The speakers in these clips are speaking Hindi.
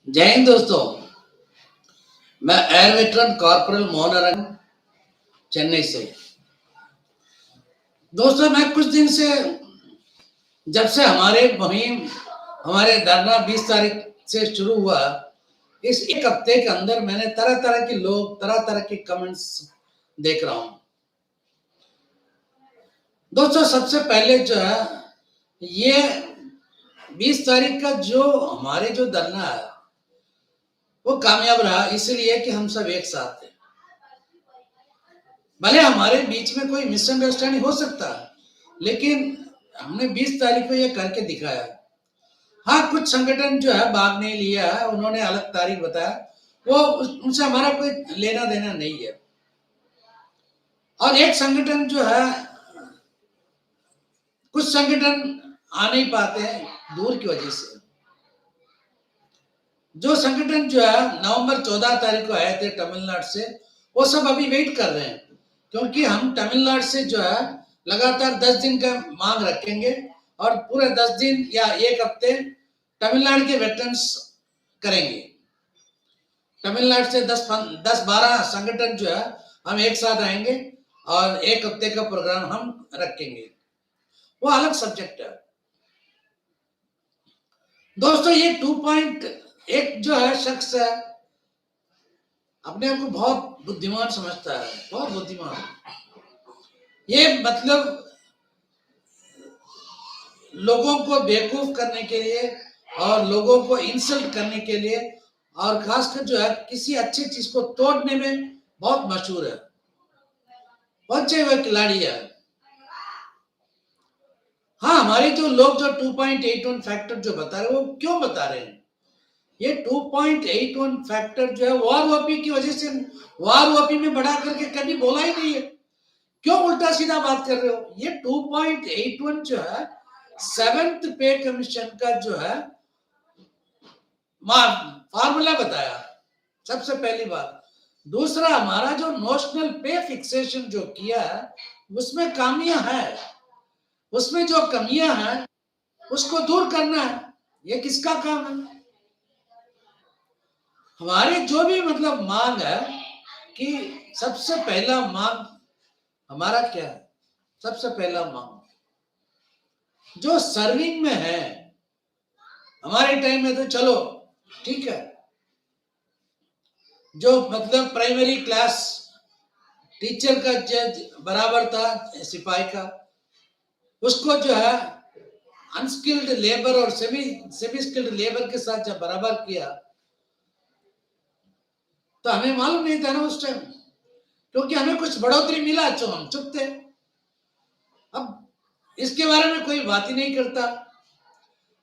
जय हिंद दोस्तों। मैं air veteran corporal Mohan Chennai से। दोस्तों, मैं कुछ दिन से जब से हमारे मुहिम हमारे धरना 20 तारीख से शुरू हुआ, इस एक हफ्ते के अंदर मैंने तरह तरह के लोग, तरह तरह के कमेंट्स देख रहा हूं। दोस्तों, सबसे पहले जो है, ये 20 तारीख का जो हमारे जो धरना है वो कामयाब रहा, इसलिए कि हम सब एक साथ थे। भले हमारे बीच में कोई मिसअंडरस्टैंडिंग हो सकता है, लेकिन हमने 20 तारीख को ये करके दिखाया। हाँ, कुछ संगठन जो है भाग नहीं लिया है, उन्होंने अलग तारीख बताया, वो उनसे हमारा कोई लेना देना नहीं है। और एक संगठन जो है, कुछ संगठन आ नहीं पाते हैं दूर की वजह से। जो संगठन जो है नवंबर 14 तारीख को आए थे तमिलनाडु से, वो सब अभी वेट कर रहे हैं, क्योंकि हम तमिलनाडु से जो है लगातार 10 दिन का मांग रखेंगे और पूरे 10 दिन या एक हफ्ते तमिलनाडु के वेटरन्स करेंगे। तमिलनाडु से 10-12 संगठन जो है हम एक साथ आएंगे और एक हफ्ते का प्रोग्राम हम रखेंगे। वो अलग सब्जेक्ट है। दोस्तों, ये 2.1 जो है शख्स है, अपने आप को बहुत बुद्धिमान समझता है, बहुत बुद्धिमान। ये मतलब लोगों को बेवकूफ करने के लिए और लोगों को इंसल्ट करने के लिए, और खासकर जो है किसी अच्छी चीज को तोड़ने में बहुत मशहूर है। बच्चे हुए खिलाड़ी है। हाँ, हमारे जो लोग जो 2.81 फैक्टर जो बता रहे हैं, वो क्यों बता रहे हैं? ये 2.81 फैक्टर जो है वॉर ओपी की वजह से, वॉर ओपी में बढ़ा करके कभी बोला ही नहीं है। क्यों उल्टा सीधा बात कर रहे हो? ये 2.81 जो है 7th पे कमीशन का जो है फार्मूला बताया, सबसे पहली बात। दूसरा, हमारा जो नोशनल पे फिक्सेशन जो किया है, उसमें खामियां है, उसमें जो कमियां हैं उसको दूर करना है। ये किसका काम है? हमारी जो भी मतलब मांग है कि सबसे पहला मांग हमारा क्या है? सबसे पहला मांग जो सर्विंग में है, हमारे टाइम में तो चलो ठीक है, जो मतलब प्राइमरी क्लास टीचर का जज बराबर था सिपाही का, उसको जो है अनस्किल्ड लेबर और सेमी स्किल्ड लेबर के साथ जब बराबर किया, तो हमें मालूम नहीं था ना उस टाइम, क्योंकि हमें कुछ बढ़ोतरी मिला तो हम चुप थे। अब इसके बारे में कोई बात ही नहीं करता।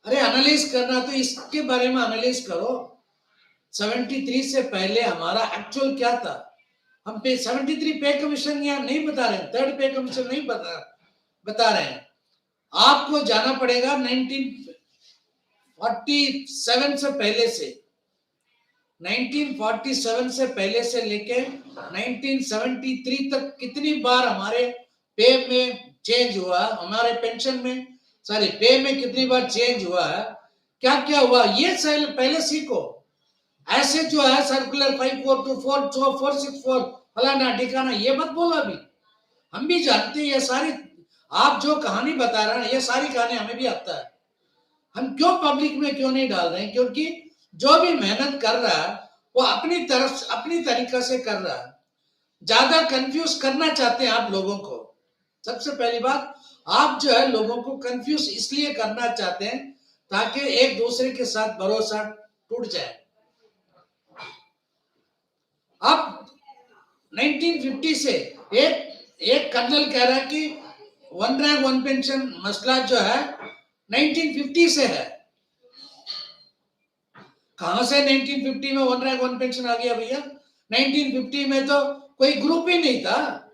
अरे, एनालिस करना तो इसके बारे में एनालिस करो। 73 से पहले हमारा एक्चुअल क्या था? हम पे 73 पे कमीशन या नहीं बता रहे हैं, 3rd पे कमीशन नहीं बता रहे हैं। आपको जाना पड़ेगा 1947 से पहले से, 1947 से पहले से लेके 1973 तक कितनी बार हमारे पे में चेंज हुआ, हमारे पेंशन में, सॉरी पे में कितनी बार चेंज हुआ है, क्या क्या हुआ, ये पहले सीखो। ऐसे जो है सर्कुलर 5424 464 फलाना ठिकाना ये मत बोलो। अभी हम भी जानते हैं ये सारी, आप जो कहानी बता रहे हैं ये सारी कहानी हमें भी आता है। हम क्यों पब्लिक में क्यों नहीं डाल रहे हैं? क्योंकि जो भी मेहनत कर रहा है वो अपनी तरफ अपनी तरीका से कर रहा है। ज्यादा कंफ्यूज करना चाहते हैं आप लोगों को। सबसे पहली बात, आप जो है लोगों को कंफ्यूज इसलिए करना चाहते हैं ताकि एक दूसरे के साथ भरोसा टूट जाए। अब 1950 से एक कर्नल कह रहा है कि 1 रैंक 1 पेंशन मसला जो है 1950 से है। कहां से 1950 में 1 रैंक 1 पेंशन आ गया भैया? 1950 में तो कोई ग्रुप ही नहीं था।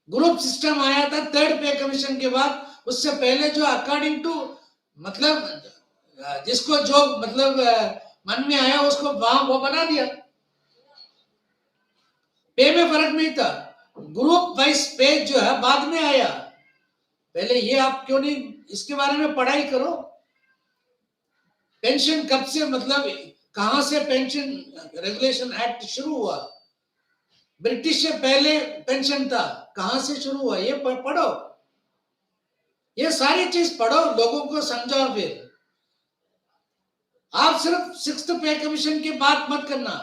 ग्रुप सिस्टम आया था 3rd पे कमीशन के बाद। उससे पहले जो अकॉर्डिंग टू मतलब जिसको जो मतलब मन में आया उसको वहां वो बना दिया। पे में फर्क नहीं था। ग्रुप वाइज पे जो है बाद में आया। पहले ये आप क्यों नहीं इसके बारे में पढ़ाई करो? पेंशन कब से, मतलब कहां से पेंशन रेगुलेशन एक्ट शुरू हुआ? ब्रिटिश से पहले पेंशन था, कहां से शुरू हुआ? ये पढ़ो, ये सारी चीज पढ़ो, लोगों को समझाओ। फिर आप सिर्फ सिक्स्थ पे कमीशन की बात मत करना,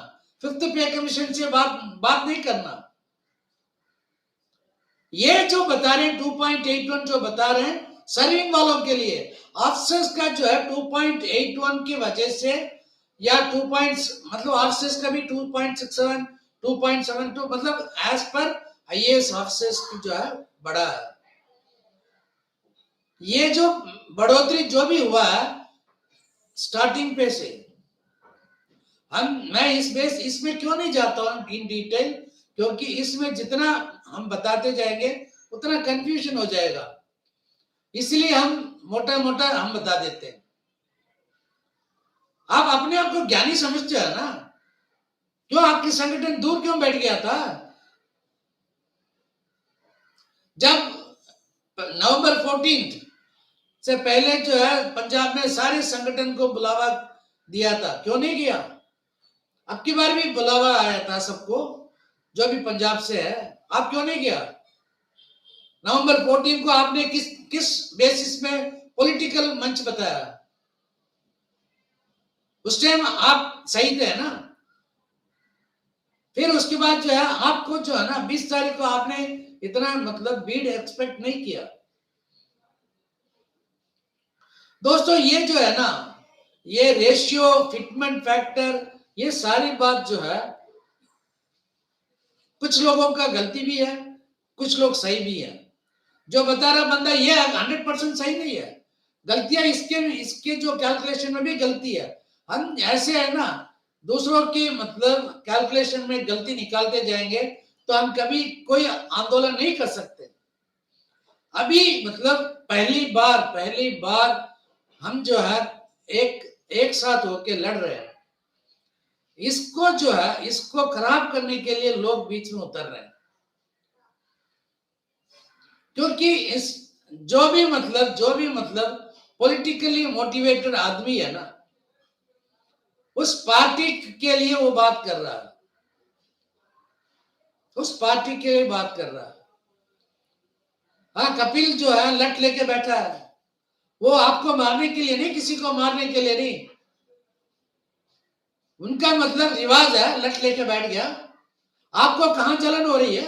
फिफ्थ पे कमीशन से बात नहीं करना। ये जो बता रहे हैं 2.81 जो बता रहे हैं सर्विंग वालों के लिए, ऑफिसर्स का जो है 2.81 की वजह से, या 2 मतलब ऑफिसर्स का भी 2.67 2.72, मतलब एज पर आईएएस ऑफिसर्स की जो है बड़ा है। ये जो बढ़ोतरी जो भी हुआ है स्टार्टिंग पे से, मैं इसमें क्यों नहीं जाता हूं इन डिटेल, क्योंकि इसमें जितना हम बताते जाएंगे उतना कंफ्यूजन हो जाएगा, इसलिए हम मोटा मोटा हम बता देते हैं। आप अपने आप को ज्ञानी समझते हो ना, क्यों आपकी संगठन दूर क्यों बैठ गया था? जब नवंबर 14 से पहले जो है पंजाब में सारे संगठन को बुलावा दिया था, क्यों नहीं किया? अब की बार भी बुलावा आया था सबको जो भी पंजाब से है, आप क्यों नहीं किया? नवंबर 14 को आपने किस बेसिस में पॉलिटिकल मंच बताया? उस टाइम आप सही थे ना। फिर उसके बाद जो है आपको जो है ना 20 तारीख को आपने इतना मतलब भीड़ एक्सपेक्ट नहीं किया। दोस्तों ये जो है ना, ये रेशियो, फिटमेंट फैक्टर, ये सारी बात जो है कुछ लोगों का गलती भी है, कुछ लोग सही भी है। जो बता रहा बंदा ये 100% सही नहीं है, गलतियां इसके जो कैलकुलेशन में भी गलती है। हम ऐसे है ना दूसरों की मतलब कैलकुलेशन में गलती निकालते जाएंगे तो हम कभी कोई आंदोलन नहीं कर सकते। अभी मतलब पहली बार हम जो है एक साथ होके लड़ रहे हैं। इसको जो है इसको खराब करने के लिए लोग बीच में उतर रहे हैं, क्योंकि इस जो भी मतलब पॉलिटिकली मोटिवेटेड आदमी है ना, उस पार्टी के लिए वो बात कर रहा है, उस पार्टी के लिए बात कर रहा है। हाँ, कपिल जो है लट लेके बैठा है, वो आपको मारने के लिए नहीं, किसी को मारने के लिए नहीं, उनका मतलब रिवाज है, लट लेके बैठ गया। आपको कहां जलन हो रही है?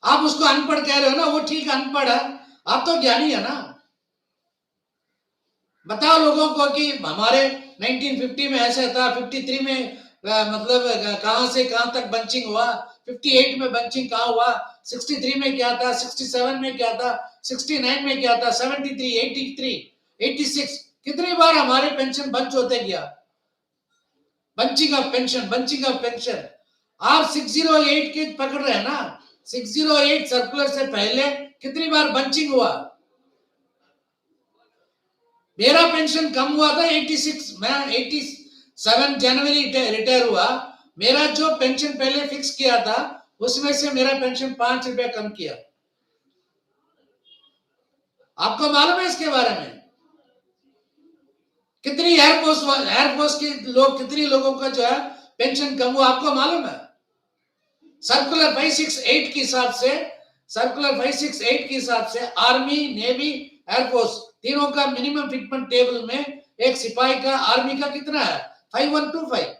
आप उसको अनपढ़ कह रहे हो ना, वो ठीक अनपढ़ है, आप तो ज्ञानी है ना। बताओ लोगों को कि हमारे 1950 में ऐसा था, 53 में मतलब कहां से कहां तक बंचिंग हुआ, 58 में बंचिंग कहां हुआ, 63 में क्या था, 67 में क्या था, 69 में क्या था, 73, 83, 86, कितनी बार हमारे पेंशन बंच होते गया। बंचिंग ऑफ पेंशन आप 608 के पकड़ रहे हैं ना, 608 सर्कुलर से पहले कितनी बार बंचिंग हुआ? मेरा पेंशन कम हुआ था 86, मैं 87 जनवरी रिटायर हुआ। मेरा जो पेंशन पहले फिक्स किया था उसमें से मेरा पेंशन 5 रुपए कम किया। आपको मालूम है इसके बारे में? कितनी एयरफोर्स के लोग, कितनी लोगों का जो है पेंशन कम हुआ, आपको मालूम है? सर्कुलर 568 के हिसाब से, सर्कुलर 568 के हिसाब से आर्मी, नेवी, एयरफोर्स तीनों का मिनिमम फिटमेंट टेबल में एक सिपाही का आर्मी का कितना है? 5125।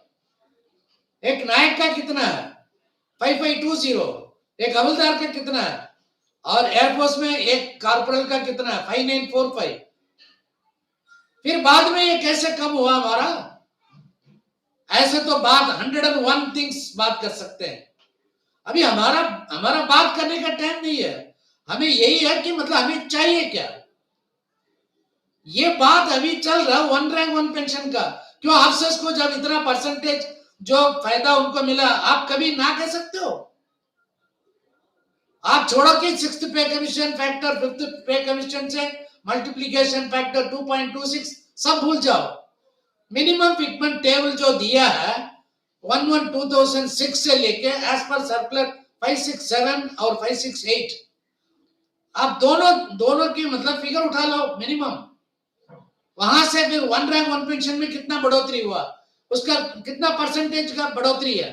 एक नायक का कितना है? 5520। एक हवलदार का कितना है? और एयरफोर्स में एक कॉर्पोरल का कितना है? 5945। फिर बाद में ये कैसे कम हुआ हमारा? ऐसे तो बात 101 थिंग्स बात कर सकते हैं। अभी हमारा बात करने का टाइम नहीं है। हमें यही है कि मतलब हमें चाहिए क्या, ये बात अभी चल रहा 1 रैंक 1 पेंशन का। क्यों अफसर्स को जब इतना परसेंटेज जो फायदा उनको मिला, आप कभी ना कह सकते हो? आप छोड़ो कि सिक्स्थ पे कमीशन फैक्टर, फिफ्थ पे कमीशन से मल्टीप्लीकेशन फैक्टर 2.26 सब भूल जाओ। मिनिमम फिटमेंट टेबल जो दिया है 11/2006 से लेके एज पर सर्कुलर 567 और 568, आप दोनों की मतलब फिगर उठा लो मिनिमम, वहां से फिर 1 रैंक 1 पेंशन में कितना बढ़ोतरी हुआ, उसका कितना परसेंटेज का बढ़ोतरी है,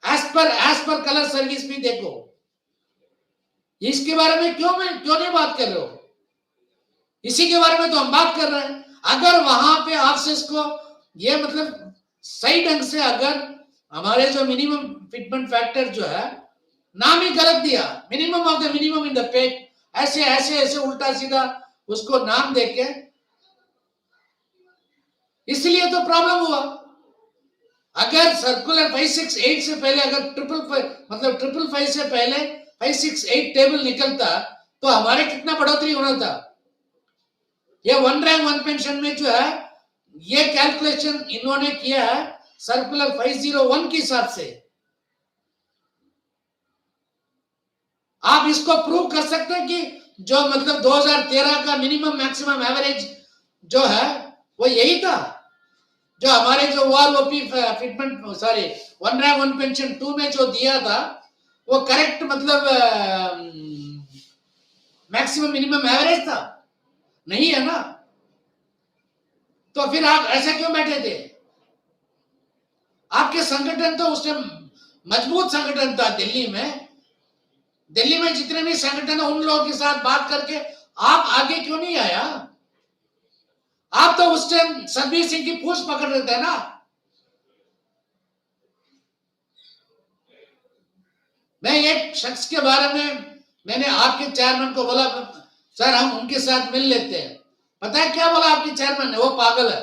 एज पर कलर सर्विस भी देखो। इसके बारे में क्यों नहीं बात कर रहे हो? इसी के बारे में तो हम बात कर रहे हैं। अगर वहां पे आपसे इसको ये मतलब सही ढंग से अगर हमारे जो मिनिमम फिटमेंट फैक्टर जो है नाम ही गलत दिया, minimum of the minimum in the pay, ऐसे ऐसे ऐसे उल्टा सीधा उसको नाम देके, इसलिए तो प्रॉब्लम हुआ। अगर सर्कुलर 568 से पहले अगर ट्रिपल फाइव से पहले 568 टेबल निकलता तो हमारे कितना बढ़ोतरी होना था। ये 1 रैंक 1 पेंशन में जो है ये कैलकुलेशन इन्होंने किया है सर्कुलर 501 के हिसाब से। आप इसको प्रूव कर सकते हैं कि जो मतलब 2013 का मिनिमम मैक्सिमम एवरेज जो है वो यही था, जो हमारे जो ओआरओपी फिटमेंट 1 रैंक 1 पेंशन 2 में जो दिया था वो करेक्ट मतलब मैक्सिमम मिनिमम एवरेज था? नहीं है ना। तो फिर आप ऐसा क्यों बैठे थे? आपके संगठन तो उस टाइम मजबूत संगठन था दिल्ली में जितने भी संगठन है उन लोगों के साथ बात करके आप आगे क्यों नहीं आया? आप तो उस टाइम सतबीर सिंह की पूछ पकड़ रहे थे ना। मैं एक शख्स के बारे में मैंने आपके चेयरमैन को बोला सर हम उनके साथ मिल लेते हैं। पता है क्या बोला आपके चेयरमैन ने? वो पागल है।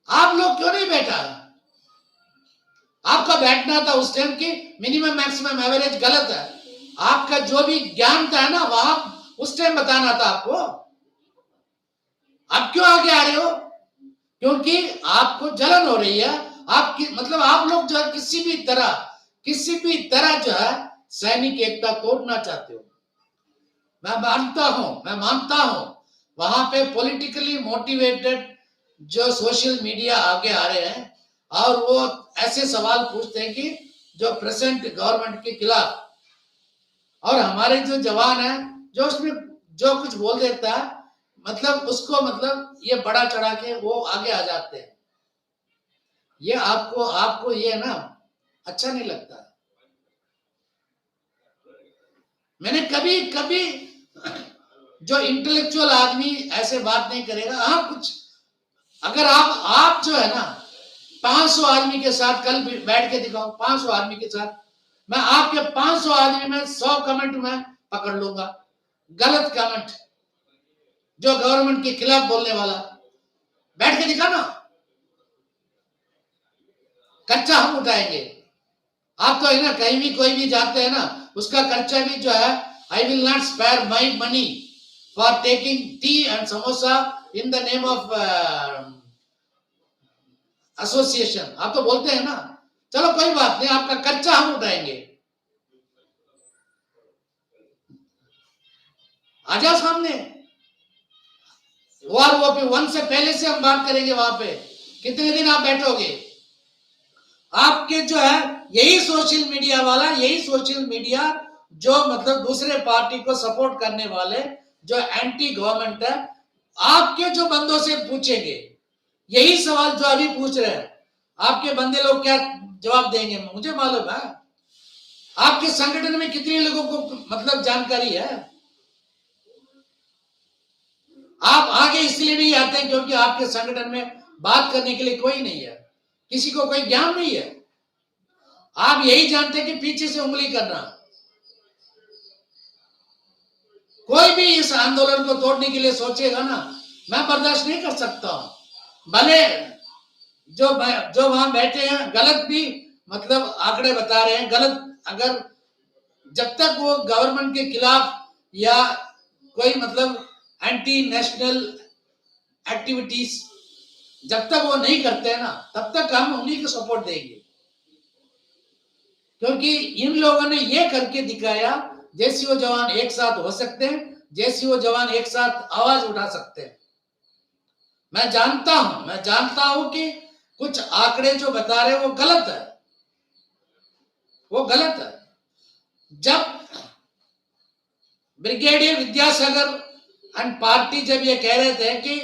आप लोग क्यों नहीं बैठा? आपका बैठना था उस टाइम की मिनिमम मैक्सिमम एवरेज गलत है। आपका जो भी ज्ञान था ना वहां उस टाइम बताना था आपको। अब क्यों आगे आ रहे हो? क्योंकि आपको जलन हो रही है। आपकी मतलब आप लोग जो है किसी भी तरह जो है सैनिक एकता तोड़ना चाहते हो। मैं मानता हूं वहां पे पॉलिटिकली मोटिवेटेड जो सोशल मीडिया आगे आ रहे हैं और वो ऐसे सवाल पूछते हैं कि जो प्रेजेंट गवर्नमेंट के खिलाफ, और हमारे जो जवान है जो उसमें जो कुछ बोल देता है मतलब उसको मतलब ये बड़ा चढ़ा के वो आगे आ जाते हैं। ये आपको ये ना अच्छा नहीं लगता। मैंने कभी जो इंटेलेक्चुअल आदमी ऐसे बात नहीं करेगा। हाँ कुछ अगर आप जो है ना 500 आदमी के साथ कल बैठ के दिखाओ, 500 आदमी के साथ मैं आपके 500 आदमी में 100 कमेंट में पकड़ लूंगा, गलत कमेंट जो गवर्नमेंट के खिलाफ बोलने वाला। बैठ के दिखा ना, खर्चा हम उठाएंगे। आप तो है ना कहीं भी कोई भी जाते हैं ना उसका खर्चा भी जो है I will not spare my money for taking tea and samosa in the name of association. आप तो बोलते हैं ना, चलो कोई बात नहीं आपका खर्चा हम उठाएंगे, आ जाओ सामने। वो 1 से पहले से हम बात करेंगे। वहां पे कितने दिन आप बैठोगे? आपके जो है यही सोशल मीडिया जो मतलब दूसरे पार्टी को सपोर्ट करने वाले जो एंटी गवर्नमेंट है, आपके जो बंदों से पूछेंगे यही सवाल जो अभी पूछ रहे हैं, आपके बंदे लोग क्या जवाब देंगे मुझे मालूम है। आपके संगठन में कितने लोगों को मतलब जानकारी है? आप आगे इसलिए नहीं आते क्योंकि आपके संगठन में बात करने के लिए कोई नहीं है, किसी को कोई ज्ञान नहीं है। आप यही जानते हैं कि पीछे से उंगली करना। कोई भी इस आंदोलन को तोड़ने के लिए सोचेगा ना, मैं बर्दाश्त नहीं कर सकता हूं। भले जो वहां बैठे हैं गलत भी मतलब आंकड़े बता रहे हैं, गलत अगर जब तक वो गवर्नमेंट के खिलाफ या कोई मतलब एंटी नेशनल एक्टिविटीज जब तक वो नहीं करते हैं ना तब तक हम उन्हीं को सपोर्ट देंगे। क्योंकि इन लोगों ने ये करके दिखाया जैसी जवान एक साथ हो सकते हैं, जैसी जवान एक साथ आवाज उठा सकते हैं। मैं जानता हूं कि कुछ आंकड़े जो बता रहे वो गलत है। जब ब्रिगेडियर विद्यासागर एंड पार्टी जब ये कह रहे थे कि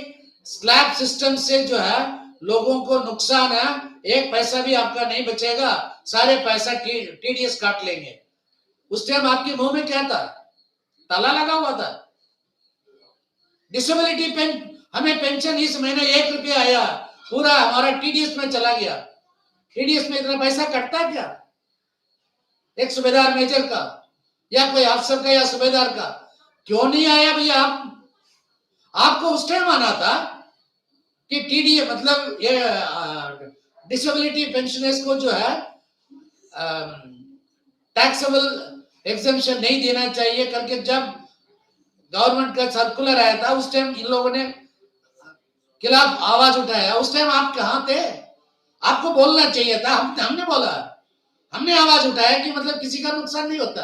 स्लैब सिस्टम से जो है लोगों को नुकसान है, एक पैसा भी आपका नहीं बचेगा, सारे पैसा टीडीएस काट लेंगे, उस टाइम आपके मुंह में क्या था? ताला लगा हुआ था। डिसेबिलिटी हमें पेंशन इस महीने 1 रुपया आया, पूरा हमारा टीडीएस में चला गया। टीडीएस में इतना पैसा कटता क्या एक सूबेदार मेजर का या कोई अफसर का या सूबेदार का? क्यों नहीं आया भैया? आपको उस टाइम आना था कि टीडीए मतलब ये डिसेबिलिटी पेंशनर्स को जो है टैक्सेबल एग्जेम्पशन नहीं देना चाहिए करके जब गवर्नमेंट का सर्कुलर आया था, उस टाइम इन लोगों ने खिलाफ आवाज उठाया। उस टाइम आप कहां थे? आपको बोलना चाहिए था। हमने बोला, हमने आवाज उठाया कि मतलब किसी का नुकसान नहीं होता।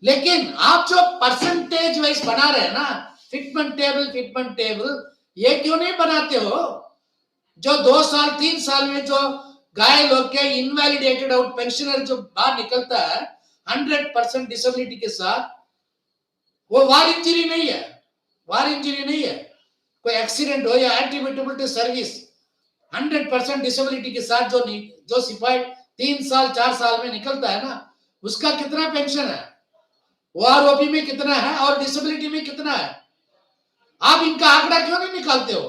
लेकिन आप जो परसेंटेज वाइज बना रहे हैं ना, फिटमेंट टेबल, ये क्यों नहीं बनाते हो? जो 2 साल 3 साल में जो घायल होकर इनवैलिडेटेड आउट पेंशनर जो बाहर निकलता है 100% डिसेबिलिटी के साथ, वो वार इंजरी नहीं है, कोई एक्सीडेंट हो या एट्रीब्यूटेबल टू सर्विस, 100% डिसेबिलिटी के साथ जो सिपाही 3 साल 4 साल में निकलता है ना, उसका कितना पेंशन है, ओआरओपी में कितना है और डिसेबिलिटी में कितना है? आप इनका आंकड़ा क्यों नहीं निकालते हो?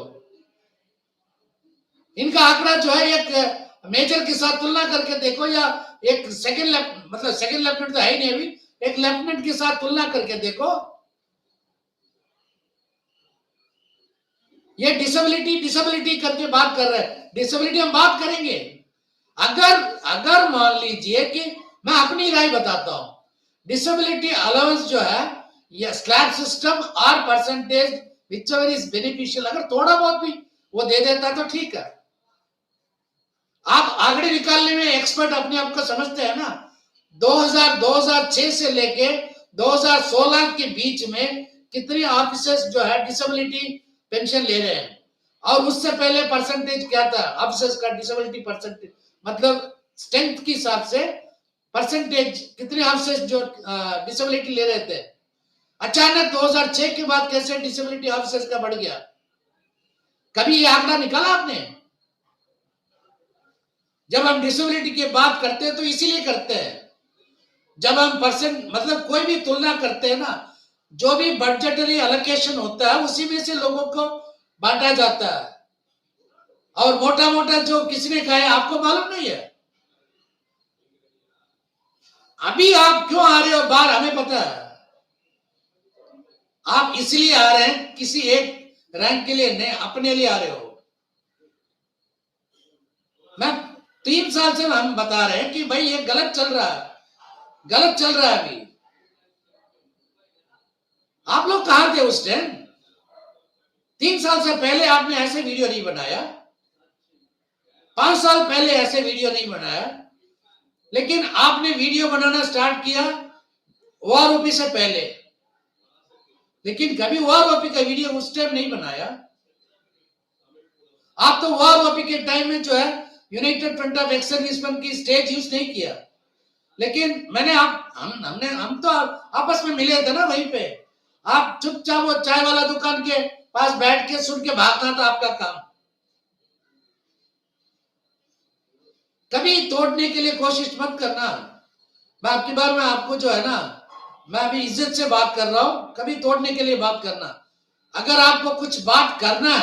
इनका आंकड़ा जो है एक मेजर के साथ तुलना करके देखो, या एक सेकंड लेफ्टिनेंट तो है ही नहीं अभी, एक लेफ्टिनेंट के साथ तुलना करके देखो। ये डिसेबिलिटी करके बात कर रहे हैं। डिसेबिलिटी हम बात करेंगे अगर मान लीजिए कि मैं अपनी राय बताता हूं, डिसेबिलिटी अलाउंस जो है या स्लैब सिस्टम और परसेंटेज व्हिचएवर इज बेनिफिशियल, अगर थोड़ा बहुत भी वो दे देता तो ठीक है। आप आंकड़े निकालने में एक्सपर्ट अपने आप को समझते हैं ना। 2006 से लेके 2016 के बीच में कितने ऑफिसर्स जो है डिसेबिलिटी पेंशन ले रहे हैं, और उससे पहले परसेंटेज क्या था ऑफिसर्स का? डिसेबिलिटी परसेंटेज मतलब स्ट्रेंथ के हिसाब से परसेंटेज कितने ऑफिसर्स जो डिसेबिलिटी ले रहे थे। अचानक 2006 के बाद कैसे डिसेबिलिटी ऑफिसर्स का बढ़ गया? कभी ये आंकड़ा निकाला आपने? जब हम डिसेबिलिटी की बात करते हैं तो इसीलिए करते हैं, जब हम परसेंट मतलब कोई भी तुलना करते हैं ना, जो भी बजटरी एलोकेशन होता है उसी में से लोगों को बांटा जाता है, और मोटा मोटा जो किसने कहा है आपको मालूम नहीं है। अभी आप क्यों आ रहे हो बाहर हमें पता है, आप इसलिए आ रहे हैं किसी एक रैंक के लिए नहीं, अपने लिए आ रहे हो। मैं 3 साल से हम बता रहे हैं कि भाई ये गलत चल रहा है अभी। आप लोग कहां थे उस टाइम? 3 साल से पहले आपने ऐसे वीडियो नहीं बनाया, 5 साल पहले ऐसे वीडियो नहीं बनाया, लेकिन आपने वीडियो बनाना स्टार्ट किया ओआरओपी से पहले, लेकिन कभी ओआरओपी का वीडियो उस टाइम नहीं बनाया। आप तो ओआरओपी के टाइम में जो है United front of ex serviceman की स्टेज यूज नहीं किया, लेकिन हम तो आपस में मिले थे ना वहीं पे। आप चुपचाप वो चाय वाला दुकान के पास बैठ के सुन के भागना था आपका काम। कभी तोड़ने के लिए कोशिश मत करना। मैं आपकी बार में आपको जो है ना, मैं अभी इज्जत से बात कर रहा हूं, कभी तोड़ने के लिए बात करना। अगर आपको कुछ बात करना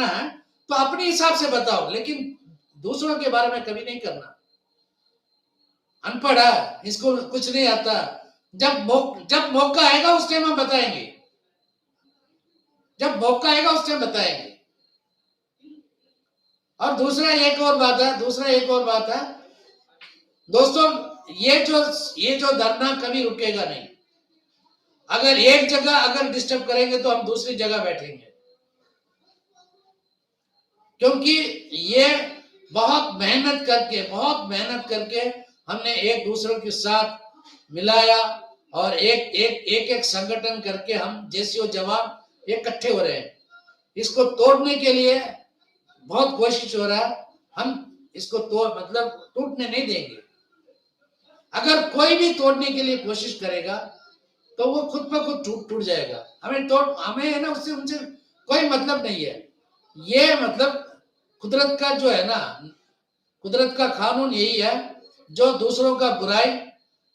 है तो अपने हिसाब से बताओ, लेकिन दूसरों के बारे में कभी नहीं करना। अनपढ़ है, इसको कुछ नहीं आता। जब मौका आएगा उस टाइम हम बताएंगे, और दूसरा एक और बात है दोस्तों, ये जो धरना कभी रुकेगा नहीं। अगर एक जगह अगर डिस्टर्ब करेंगे तो हम दूसरी जगह बैठेंगे, क्योंकि ये बहुत मेहनत करके हमने एक दूसरे के साथ मिलाया, और एक संगठन करके हम जेसीओ जवान इकट्ठे हो रहे हैं। इसको तोड़ने के लिए बहुत कोशिश हो रहा है, हम इसको टूटने नहीं देंगे। अगर कोई भी तोड़ने के लिए कोशिश करेगा तो वो खुद ब खुद टूट जाएगा। हमें है ना उससे उनसे कोई मतलब नहीं है। ये मतलब कुदरत का जो है ना, कुदरत का कानून यही है, जो दूसरों का बुराई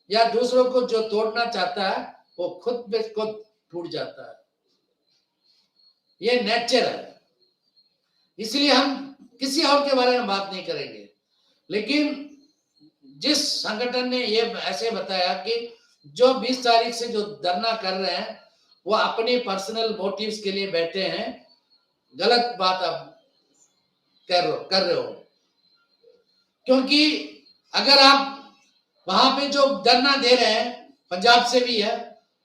या दूसरों को जो तोड़ना चाहता है वो खुद ब खुद टूट जाता है। ये नेचर है। इसलिए हम किसी और के बारे में बात नहीं करेंगे। लेकिन जिस संगठन ने ये ऐसे बताया कि जो 20 तारीख से जो धरना कर रहे हैं वो अपने पर्सनल मोटिव्स के लिए बैठे हैं, गलत बात आप कर रहे हो। क्योंकि अगर आप वहां पे जो धरना दे रहे हैं, पंजाब से भी है,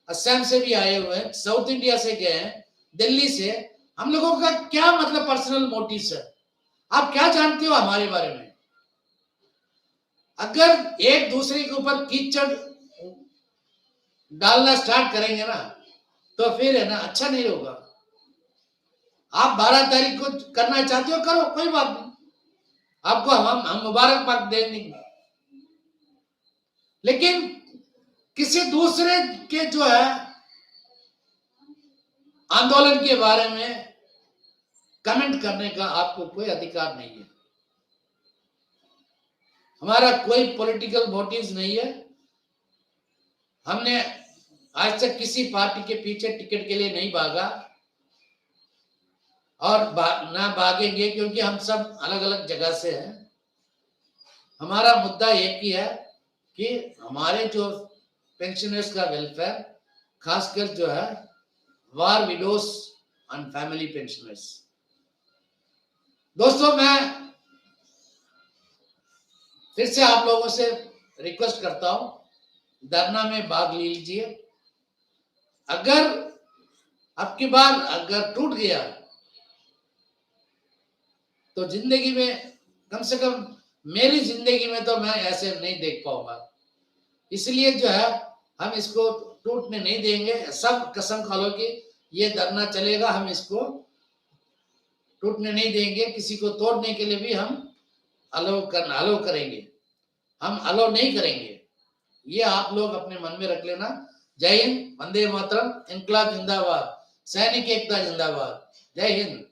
असम से भी आए हुए हैं, साउथ इंडिया से गए हैं, दिल्ली से, हम लोगों का क्या मतलब पर्सनल मोटिव्स है? आप क्या जानते हो हमारे बारे में? अगर एक दूसरे के ऊपर कीचड़ डालना स्टार्ट करेंगे ना तो फिर है ना अच्छा नहीं होगा। आप 12 तारीख को करना चाहते हो, करो, कोई बात नहीं, आपको हम मुबारकबाद दे देंगे। लेकिन किसी दूसरे के जो है आंदोलन के बारे में कमेंट करने का आपको कोई अधिकार नहीं है। हमारा कोई पॉलिटिकल मोटिव्स नहीं है। हमने आज तक किसी पार्टी के पीछे टिकट के लिए नहीं भागा और ना भागेंगे, क्योंकि हम सब अलग अलग जगह से हैं। हमारा मुद्दा एक ही है कि हमारे जो पेंशनर्स का वेलफेयर, खासकर जो है वार विडोज एंड फैमिली पेंशनर्स। दोस्तों, मैं फिर से आप लोगों से रिक्वेस्ट करता हूं, धरना में भाग लीजिए। अगर अब की बार अगर टूट गया तो जिंदगी में, कम से कम मेरी जिंदगी में तो मैं ऐसे नहीं देख पाऊंगा। इसलिए जो है हम इसको टूटने नहीं देंगे। सब कसम खा लो कि ये धरना चलेगा, हम इसको टूटने नहीं देंगे। किसी को तोड़ने के लिए भी हम अलो करेंगे, हम अलो नहीं करेंगे। ये आप लोग अपने मन में रख लेना। जय हिंद, वंदे मातरम, इनकलाब जिंदाबाद, सैनिक एकता जिंदाबाद। जय हिंद।